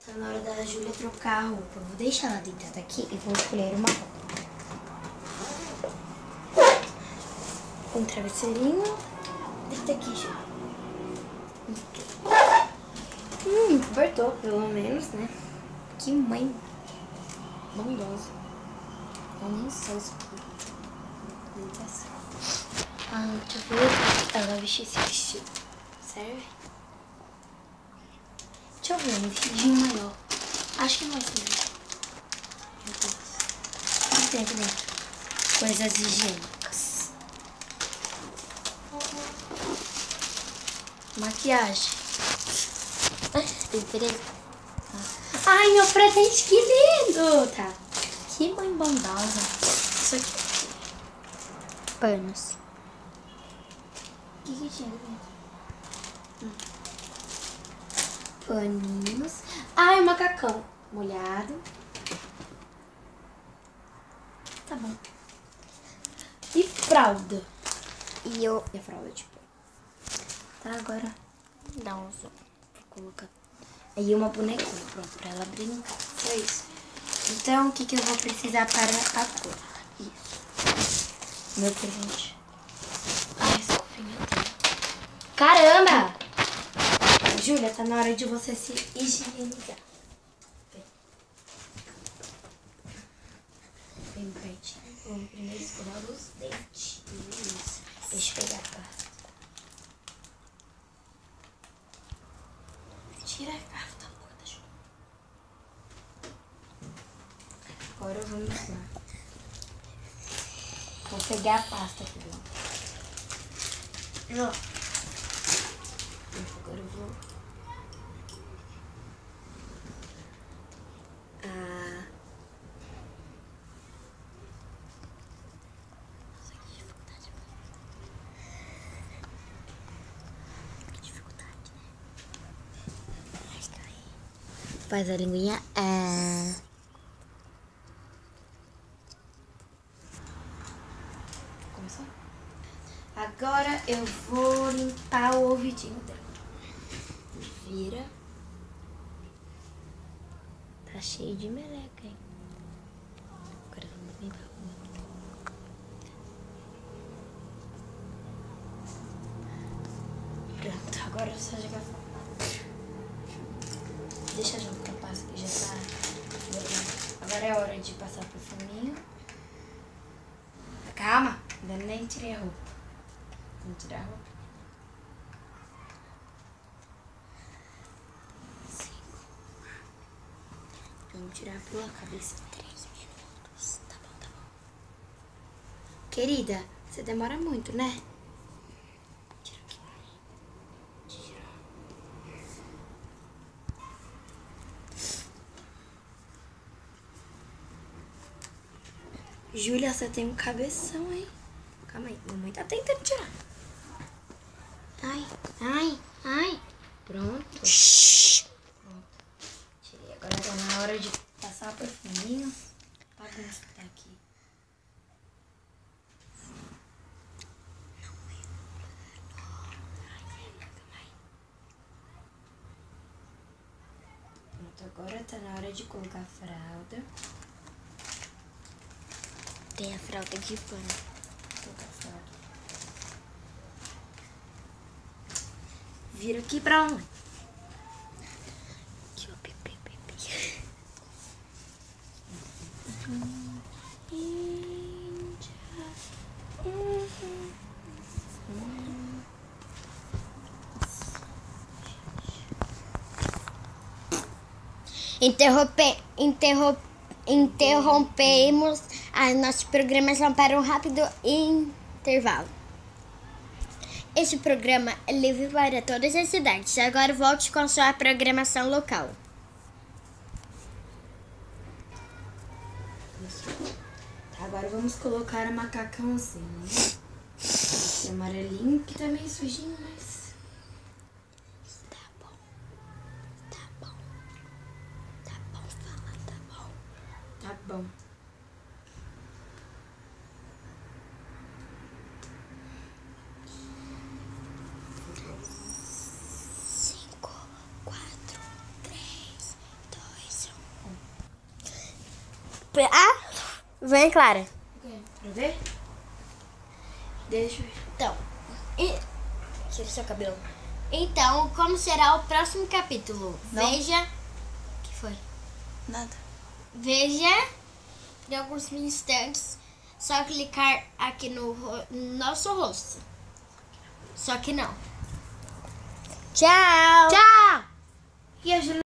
Tá na hora da Júlia trocar a roupa. Vou deixar ela deitada aqui e vou escolher uma roupa. Um travesseirinho. Deita aqui, Júlia. Cobertou, pelo menos, né? Que mãe bondosa. Eu nem sei se deixa eu ver. Ela vestiu esse vestido. Serve? Deixa eu ver, um vestidinho maior. Acho que não vai ser. Meu Deus. O que tem aqui dentro? Coisas higiênicas. Maquiagem. Tem pereza. Ai, meu presente, que lindo! Tá. Que mãe bondosa. Isso aqui. Panos. O que tinha dentro? Paninhos. Ai, um macacão molhado. Tá bom. E fralda. E a fralda, tipo. Tá, agora dá um zoom. Vou colocar. Aí uma bonequinha, pronto, pra ela brincar. Só isso. Então, o que eu vou precisar para a cor? Isso. Meu presente. Ai, escovinha dele. Caramba! Júlia, tá na hora de você se higienizar. Vem pertinho. Vamos primeiro escovar os dentes. Isso. Deixa eu pegar a pasta. Tira a garrafa da boca da Júlia. Agora vamos lá. Vou pegar a pasta aqui. Ó. Agora eu vou. Nossa, que dificuldade. Que dificuldade, né? Faz a linguinha. Começou? Agora eu vou limpar o ouvidinho dela. Vira. Tá cheio de meleca, hein? Agora vamos limpar o outro. Pronto, agora é só jogar fora. Deixa junto com a pasta que já tá. Agora é hora de passar perfuminho. Calma, ainda nem tirei a roupa. Vamos tirar a roupa. 5. Vamos tirar pela cabeça. 3 minutos. Tá bom, tá bom. Querida, você demora muito, né? Tira aqui pra mim. Tira. Júlia, você tem um cabeção, hein? Calma aí, mamãe tá tentando tirar. Ai, ai, ai. Pronto. Shhh. Pronto. Tirei. Agora tá na hora de passar o perfuminho. Bagunça que tá aqui. Pronto, agora tá na hora de colocar a fralda. Tem a fralda de pano. Vou colocar a fralda. Vira aqui pra onde? Aqui, ó, pipi. Interrompemos a nossa programação para um rápido intervalo. Este programa é livre para todas as cidades. Agora volte com sua programação local. Tá, agora vamos colocar a macacãozinho. Esse amarelinho que tá meio sujinho, mas... Tá bom. Fala, tá bom. Tá bom. Vem, Clara. Pra ver? Deixa eu ver. Então, Tira seu cabelo. então, como será o próximo capítulo? Não. Veja. O que foi? Nada. Veja em alguns instantes. Só clicar aqui no nosso rosto. Só que não. Tchau! Tchau! E a